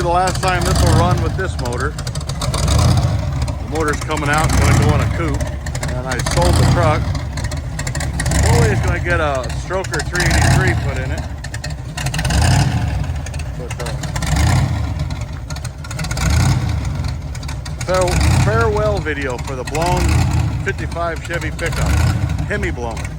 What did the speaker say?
the last time this will run with this motor. The motor's coming out and going to go in a coupe. And I sold the truck. Always going to get a Stroker 383 put in it. But farewell video for the blown 55 Chevy pickup. Hemi blown.